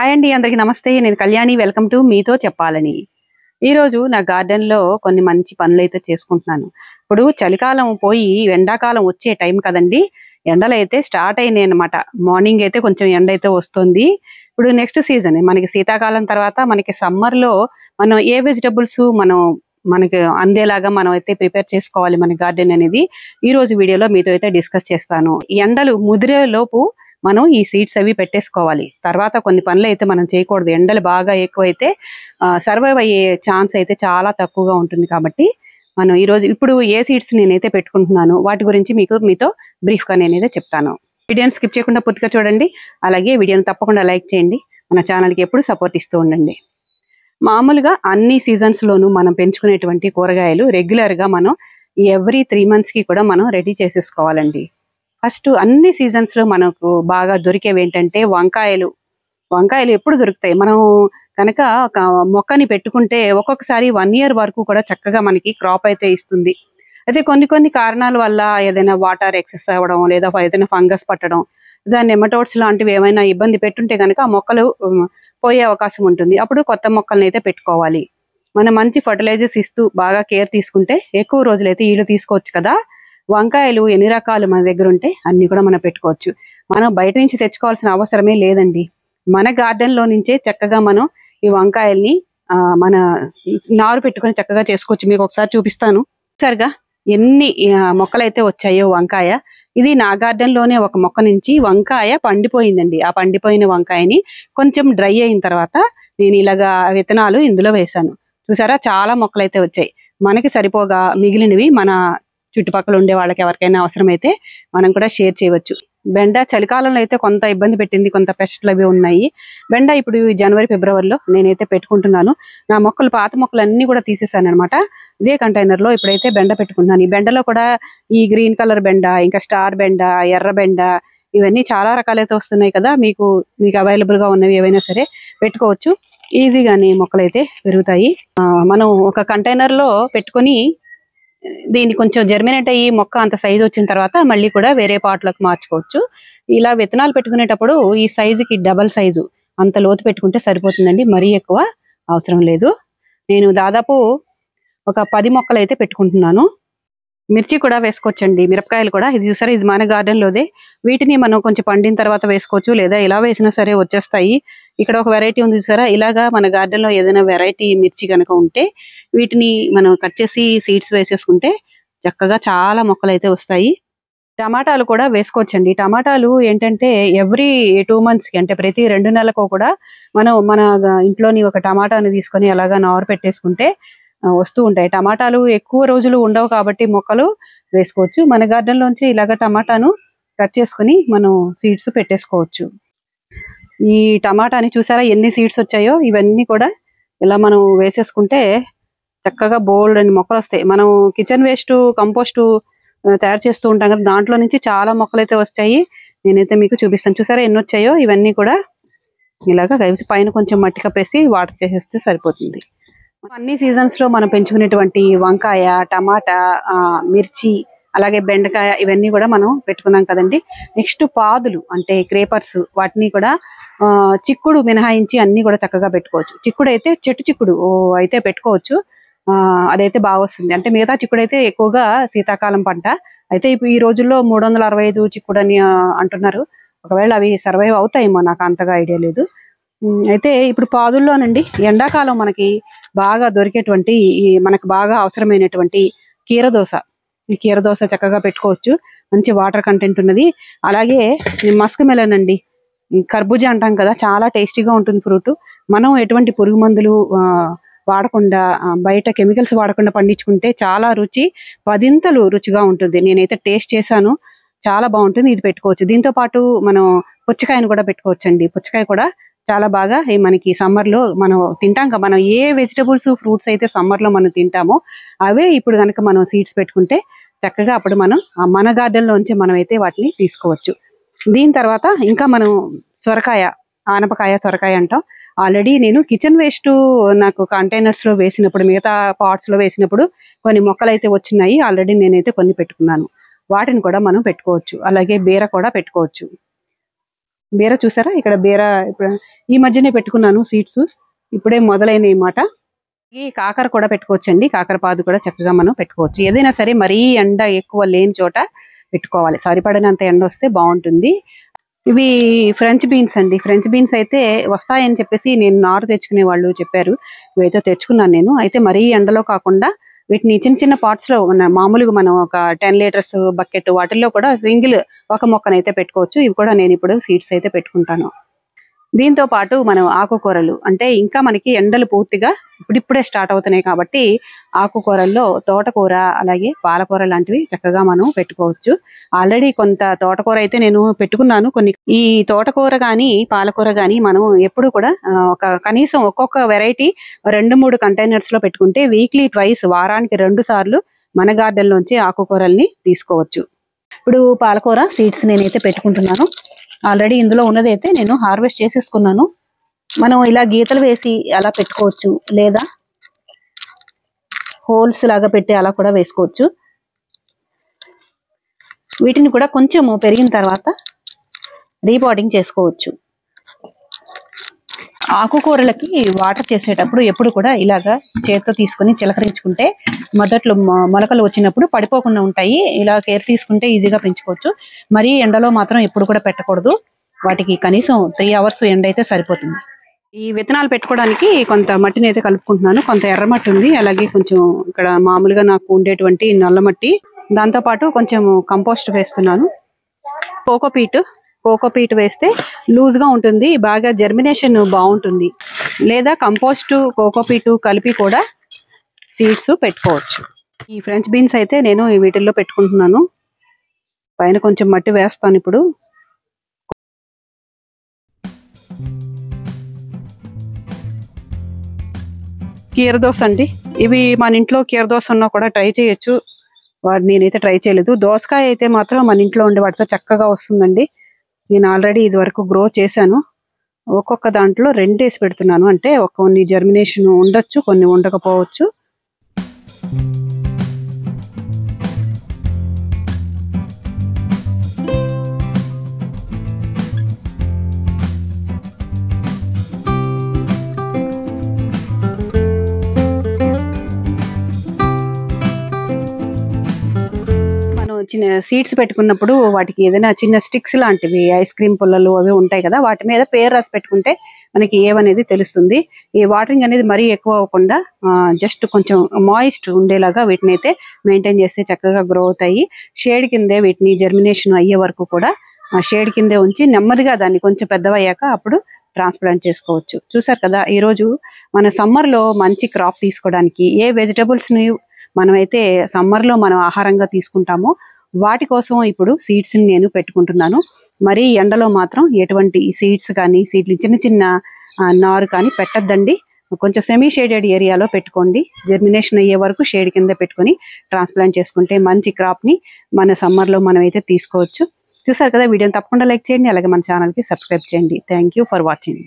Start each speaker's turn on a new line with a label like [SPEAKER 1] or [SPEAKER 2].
[SPEAKER 1] Hi అండి, అందరికీ నమస్తే. నేను కళ్యాణి. వెల్కమ్ టు మీతో చెప్పాలని. ఈరోజు నా గార్డెన్‌లో కొన్ని మంచి పనులైతే చేసుకుంటున్నాను. ఇప్పుడు చలికాలం పోయి ఎండాకాలం వచ్చే టైం కదండీ! ఎండలైతే స్టార్ట్ అయినాయన్నమాట. మార్నింగ్ అయితే కొంచెం ఎండైతే వస్తుంది. ఇప్పుడు నెక్స్ట్ సీజన్ మనకి శీతాకాలం తర్వాత మనకి సమ్మర్‌లో మనం ఏ వెజిటబుల్స్ మనకి అందేలాగా మనం అయితే ప్రిపేర్ చేసుకోవాలి మన గార్డెన్ అనేది ఈరోజు వీడియోలో మీతో అయితే డిస్కస్ చేస్తాను. ఈ ఎండలు ముదిరే లోపు మనం ఈ సీడ్స్ అవి పెట్టేసుకోవాలి. తర్వాత కొన్ని పనులు అయితే మనం చేయకూడదు. ఎండలు బాగా ఎక్కువైతే సర్వైవ్ అయ్యే ఛాన్స్ అయితే చాలా తక్కువగా ఉంటుంది. కాబట్టి మనం ఇప్పుడు ఏ సీడ్స్ నేనైతే పెట్టుకుంటున్నాను వాటి గురించి మీతో బ్రీఫ్గా నేనైతే చెప్తాను. వీడియోని స్కిప్ చేయకుండా పూర్తిగా చూడండి. అలాగే వీడియోని తప్పకుండా లైక్ చేయండి. మన ఛానల్కి ఎప్పుడు సపోర్ట్ ఇస్తూ ఉండండి. మామూలుగా అన్ని సీజన్స్లోనూ మనం పెంచుకునేటువంటి కూరగాయలు రెగ్యులర్గా మనం ఎవ్రీ 3 monthsకి కూడా మనం రెడీ చేసేసుకోవాలండి. ఫస్ట్ అన్ని సీజన్స్లో మనకు బాగా దొరికేవి ఏంటంటే వంకాయలు ఎప్పుడు దొరుకుతాయి. మనం కనుక ఒక మొక్కని పెట్టుకుంటే ఒక్కొక్కసారి 1 year వరకు కూడా చక్కగా మనకి క్రాప్ అయితే ఇస్తుంది. అయితే కొన్ని కారణాల వల్ల ఏదైనా వాటర్ ఎక్సెస్ అవ్వడం లేదా ఏదైనా ఫంగస్ పట్టడం, దాని నెమటోడ్స్ లాంటివి ఏమైనా ఇబ్బంది పెట్టుంటే కనుక ఆ మొక్కలు పోయే అవకాశం ఉంటుంది. అప్పుడు కొత్త మొక్కల్ని అయితే పెట్టుకోవాలి. మనం మంచి ఫర్టిలైజర్స్ ఇస్తూ బాగా కేర్ తీసుకుంటే ఎక్కువ రోజులైతే ఈళ్ళు తీసుకోవచ్చు కదా. వంకాయలు ఎన్ని రకాలు మన దగ్గర ఉంటే అన్ని కూడా మనం పెట్టుకోవచ్చు. మనం బయట నుంచి తెచ్చుకోవాల్సిన అవసరమే లేదండి. మన గార్డెన్లో నుంచే చక్కగా మనం ఈ వంకాయల్ని మన నారు పెట్టుకొని చక్కగా చేసుకోవచ్చు. మీకు ఒకసారి చూపిస్తాను. సరిగా ఎన్ని మొక్కలైతే వచ్చాయో వంకాయ. ఇది నా గార్డెన్లోనే ఒక మొక్క నుంచి వంకాయ పండిపోయిందండి. ఆ పండిపోయిన వంకాయని కొంచెం డ్రై అయిన తర్వాత నేను ఇలాగా విత్తనాలు ఇందులో వేశాను. చూసారా, చాలా మొక్కలైతే వచ్చాయి. మనకి సరిపోగా మిగిలినవి మన చుట్టుపక్కల ఉండే వాళ్ళకి ఎవరికైనా అవసరమైతే మనం కూడా షేర్ చేయవచ్చు. బెండ చలికాలంలో అయితే కొంత ఇబ్బంది పెట్టింది, కొంత పెస్ట్లు అవి ఉన్నాయి. బెండ ఇప్పుడు జనవరి ఫిబ్రవరిలో నేనైతే పెట్టుకుంటున్నాను. నా పాత మొక్కలు అన్ని కూడా తీసేసాను అనమాట. ఇదే కంటైనర్లో ఇప్పుడైతే బెండ పెట్టుకుంటున్నాను. ఈ బెండలో కూడా ఈ గ్రీన్ కలర్ బెండ, ఇంకా స్టార్ బెండ, ఎర్ర బెండ, ఇవన్నీ చాలా రకాలైతే వస్తున్నాయి కదా. మీకు అవైలబుల్గా ఉన్నవి ఏవైనా సరే పెట్టుకోవచ్చు. ఈజీగానే మొక్కలైతే పెరుగుతాయి. మనం ఒక కంటైనర్లో పెట్టుకొని దీన్ని కొంచెం జర్మినేట్ అయ్యి మొక్క అంత సైజు వచ్చిన తర్వాత మళ్ళీ కూడా వేరే పాట్లోకి మార్చుకోవచ్చు. ఇలా విత్తనాలు పెట్టుకునేటప్పుడు ఈ సైజుకి డబల్ సైజు అంత లోతు పెట్టుకుంటే సరిపోతుందండి. మరీ ఎక్కువ అవసరం లేదు. నేను దాదాపు ఒక 10 మొక్కలు అయితే పెట్టుకుంటున్నాను. మిర్చి కూడా వేసుకోవచ్చండి, మిరపకాయలు కూడా. ఇది చూసారా, ఇది మన గార్డెన్లోదే. వీటిని మనం కొంచెం పండిన తర్వాత వేసుకోవచ్చు, లేదా ఇలా వేసినా సరే వచ్చేస్తాయి. ఇక్కడ ఒక వెరైటీ ఉంది చూసారా, ఇలాగా మన గార్డెన్లో ఏదైనా వెరైటీ మిర్చి కనుక ఉంటే వీటిని మనం కట్ చేసి సీడ్స్ వేసేసుకుంటే చక్కగా చాలా మొక్కలు అయితే వస్తాయి. టమాటాలు కూడా వేసుకోవచ్చండి. టమాటాలు ఏంటంటే ఎవ్రీ 2 monthsకి, అంటే ప్రతి 2 నెలలకు కూడా మనం మన ఇంట్లోని ఒక టమాటాని తీసుకొని అలాగా నారు పెట్టేసుకుంటే వస్తూ ఉంటాయి. టమాటాలు ఎక్కువ రోజులు ఉండవు కాబట్టి మొక్కలు వేసుకోవచ్చు. మన గార్డెన్లోంచి ఇలాగ టమాటాను కట్ చేసుకుని మనం సీడ్స్ పెట్టేసుకోవచ్చు. ఈ టమాటాని చూసారా ఎన్ని సీడ్స్ వచ్చాయో. ఇవన్నీ కూడా ఇలా మనం వేసేసుకుంటే చక్కగా బోల్డ్ అని మొక్కలు వస్తాయి. మనం కిచెన్ వేస్ట్ కంపోస్ట్ తయారు చేస్తూ ఉంటాం కదా, దాంట్లో నుంచి చాలా మొక్కలు అయితే వస్తాయి. నేనైతే మీకు చూపిస్తాను. చూసారా ఎన్ని వచ్చాయో. ఇవన్నీ కూడా ఇలాగా కలిసి పైన కొంచెం మట్టి కప్పేసి వాటర్ చేసేస్తే సరిపోతుంది. అన్ని సీజన్స్లో మనం పెంచుకునేటువంటి వంకాయ, టమాటా, మిర్చి, అలాగే బెండకాయ, ఇవన్నీ కూడా మనం పెట్టుకున్నాం కదండి. నెక్స్ట్ పాదులు అంటే క్రేపర్స్, వాటిని కూడా చిక్కుడు మినహాయించి అన్ని కూడా చక్కగా పెట్టుకోవచ్చు. చిక్కుడు అయితే చెట్టు చిక్కుడు అయితే పెట్టుకోవచ్చు. అదైతే బాగా వస్తుంది. అంటే మిగతా చిక్కుడు అయితే ఎక్కువగా శీతాకాలం పంట. అయితే ఇప్పుడు ఈ రోజుల్లో 365 చిక్కుడు అని అంటున్నారు. ఒకవేళ అవి సర్వైవ్ అవుతాయేమో, నాకు అంతగా ఐడియా లేదు. అయితే ఇప్పుడు పాదుల్లోనండి ఎండాకాలం మనకి బాగా దొరికేటువంటి మనకు బాగా అవసరమైనటువంటి కీరదోస. ఈ కీరదోస చక్కగా పెట్టుకోవచ్చు. మంచి వాటర్ కంటెంట్ ఉన్నది. అలాగే మస్క్ మెలన్ అండి, కర్బూజా అంటాం కదా, చాలా టేస్టీగా ఉంటుంది ఫ్రూట్. మనం ఎటువంటి పురుగు మందులు వాడకుండా, బయట కెమికల్స్ వాడకుండా పండించుకుంటే చాలా రుచి 10 రుచిగా ఉంటుంది. నేనైతే టేస్ట్ చేశాను, చాలా బాగుంటుంది. ఇది పెట్టుకోవచ్చు. దీంతో పాటు మనం పుచ్చకాయను కూడా పెట్టుకోవచ్చు అండి. పుచ్చకాయ కూడా చాలా బాగా మనకి సమ్మర్లో మనం తింటాం కదా. మనం ఏ వెజిటబుల్స్ ఫ్రూట్స్ అయితే సమ్మర్లో మనం తింటామో అవే ఇప్పుడు కనుక మనం సీడ్స్ పెట్టుకుంటే చక్కగా అప్పుడు మనం మన గార్డెన్లోంచి మనం అయితే వాటిని తీసుకోవచ్చు. దీని తర్వాత ఇంకా మనం సొరకాయ, ఆనపకాయ, సొరకాయ అంటాం. ఆల్రెడీ నేను కిచెన్ వేస్ట్ నాకు కంటైనర్స్లో వేసినప్పుడు, మిగతా పాట్స్లో వేసినప్పుడు కొన్ని మొక్కలు అయితే వచ్చినాయి. ఆల్రెడీ నేనైతే కొన్ని పెట్టుకున్నాను. వాటిని కూడా మనం పెట్టుకోవచ్చు. అలాగే బీర కూడా పెట్టుకోవచ్చు. బీర చూసారా, ఇక్కడ బీర ఇప్పుడు ఈ మధ్యనే పెట్టుకున్నాను సీడ్స్, ఇప్పుడే మొదలైనవి మాట. ఈ కాకర కూడా పెట్టుకోవచ్చండి, కాకర పాదు కూడా చక్కగా మనం పెట్టుకోవచ్చు. ఏదైనా సరే మరీ ఎండ ఎక్కువ లేని చోట పెట్టుకోవాలి, సరిపడినంత ఎండ వస్తే బాగుంటుంది. ఇవి ఫ్రెంచ్ బీన్స్ అండి. ఫ్రెంచ్ బీన్స్ అయితే వస్తాయని చెప్పేసి నేను నారు తెచ్చుకునే వాళ్ళు చెప్పారు, ఇవైతే తెచ్చుకున్నాను నేను. అయితే మరీ ఎండలో కాకుండా వీటిని చిన్న చిన్న పార్ట్స్ లో మామూలుగా మనం ఒక 10 లీటర్స్ బకెట్ వాటిల్లో కూడా సింగిల్ ఒక మొక్కనైతే పెట్టుకోవచ్చు. ఇవి కూడా నేను ఇప్పుడు సీడ్స్ అయితే పెట్టుకుంటాను. దీంతో పాటు మనం ఆకుకూరలు, అంటే ఇంకా మనకి ఎండలు పూర్తిగా ఇప్పుడిప్పుడే స్టార్ట్ అవుతున్నాయి కాబట్టి ఆకుకూరల్లో తోటకూర అలాగే పాలకూర లాంటివి చక్కగా మనం పెట్టుకోవచ్చు. ఆల్రెడీ కొంత తోటకూర అయితే నేను పెట్టుకున్నాను కొన్ని. ఈ తోటకూర గాని పాలకూర గాని మనం ఎప్పుడు కూడా ఒక కనీసం ఒక్కొక్క వెరైటీ 2-3 కంటైనర్స్ లో పెట్టుకుంటే వీక్లీ ట్వైస్, వారానికి 2 సార్లు మన గార్డెన్ లోంచి ఆకుకూరల్ని తీసుకోవచ్చు. ఇప్పుడు పాలకూర సీడ్స్ నేనైతే పెట్టుకుంటున్నాను. ఆల్రెడీ ఇందులో ఉన్నదైతే నేను హార్వెస్ట్ చేసేసుకున్నాను. మనం ఇలా గీతలు వేసి అలా పెట్టుకోవచ్చు, లేదా హోల్స్ లాగా పెట్టి అలా కూడా వేసుకోవచ్చు. వీటిని కూడా కొంచెం పెరిగిన తర్వాత రీపాటింగ్ చేసుకోవచ్చు. ఆకుకూరలకి వాటర్ చేసేటప్పుడు ఎప్పుడు కూడా ఇలాగా చేతితో తీసుకొని చిలకరించుకుంటే మొదట్లో మొలకలు వచ్చినప్పుడు పడిపోకుండా ఉంటాయి. ఇలా కేర్ తీసుకుంటే ఈజీగా పెంచుకోవచ్చు. మరీ ఎండలో మాత్రం ఎప్పుడు కూడా పెట్టకూడదు. వాటికి కనీసం 3 అవర్స్ ఎండ అయితే సరిపోతుంది. ఈ విత్తనాలు పెట్టుకోవడానికి కొంత మట్టిని అయితే కలుపుకుంటున్నాను. కొంత ఎర్రమట్టి ఉంది, అలాగే కొంచెం ఇక్కడ మామూలుగా నాకు ఉండేటువంటి నల్ల మట్టి, దాంతో పాటు కొంచెం కంపోస్ట్ వేస్తున్నాను. కోకోపీట్ వేస్తే లూజ్ గా ఉంటుంది, బాగా జర్మినేషన్ బాగుంటుంది. లేదా కంపోస్ట్ కోకోపీట్ కలిపి కూడా సీడ్స్ పెట్టుకోవచ్చు. ఈ ఫ్రెంచ్ బీన్స్ అయితే నేను వీటిల్లో పెట్టుకుంటున్నాను. పైన కొంచెం మట్టి వేస్తాను ఇప్పుడు. కీరదోస అండి, ఇవి మన ఇంట్లో కీరదోస ఉన్నా కూడా ట్రై చేయొచ్చు. వాడు నేనైతే ట్రై చేయలేదు. దోసకాయ అయితే మాత్రం మన ఇంట్లో ఉండే వాటితో చక్కగా వస్తుందండి. నేను ఆల్రెడీ ఇది వరకు గ్రో చేశాను. ఒక్కొక్క దాంట్లో 2 వేసి పెడుతున్నాను, అంటే కొన్ని జర్మినేషన్ ఉండొచ్చు, కొన్ని ఉండకపోవచ్చు. చిన్న సీడ్స్ పెట్టుకున్నప్పుడు వాటికి ఏదైనా చిన్న స్టిక్స్ లాంటివి, ఐస్ క్రీమ్ పుల్లలు అవి ఉంటాయి కదా, వాటి మీద పేరు రాసి పెట్టుకుంటే మనకి ఏవనేది తెలుస్తుంది. ఈ వాటరింగ్ అనేది మరీ ఎక్కువ అవ్వకుండా జస్ట్ కొంచెం మాయిస్ట్ ఉండేలాగా వీటిని అయితే మెయింటైన్ చేస్తే చక్కగా గ్రో అవుతాయి. షేడ్ కిందే వీటిని జర్మినేషన్ అయ్యే వరకు కూడా షేడ్ కిందే ఉంచి నెమ్మదిగా దాన్ని కొంచెం పెద్దవయ్యాక అప్పుడు ట్రాన్స్ప్లాంట్ చేసుకోవచ్చు. చూసారు కదా, ఈరోజు మన సమ్మర్ లో మంచి క్రాప్ తీసుకోవడానికి ఏ వెజిటబుల్స్ ని మనమైతే సమ్మర్ లో మనం ఆహారంగా తీసుకుంటామో వాటి కోసం ఇప్పుడు సీడ్స్ ని నేను పెట్టుకుంటున్నాను. మరి ఎండలో మాత్రం ఎటువంటి సీడ్స్ కానీ సీడ్లు చిన్న చిన్న నారు కానీ పెట్టద్దండి. కొంచెం సెమీ షేడెడ్ ఏరియాలో పెట్టుకోండి. జర్మినేషన్ అయ్యే వరకు షేడ్ కింద పెట్టుకొని ట్రాన్స్ప్లాంట్ చేసుకుంటే మంచి క్రాప్ ని మన సమ్మర్ లో మనం అయితే తీసుకోవచ్చు. చూసారు కదా, వీడియోని తప్పకుండా లైక్ చేయండి, అలాగే మన ఛానల్ కి సబ్స్క్రైబ్ చేయండి. Thank you for watching.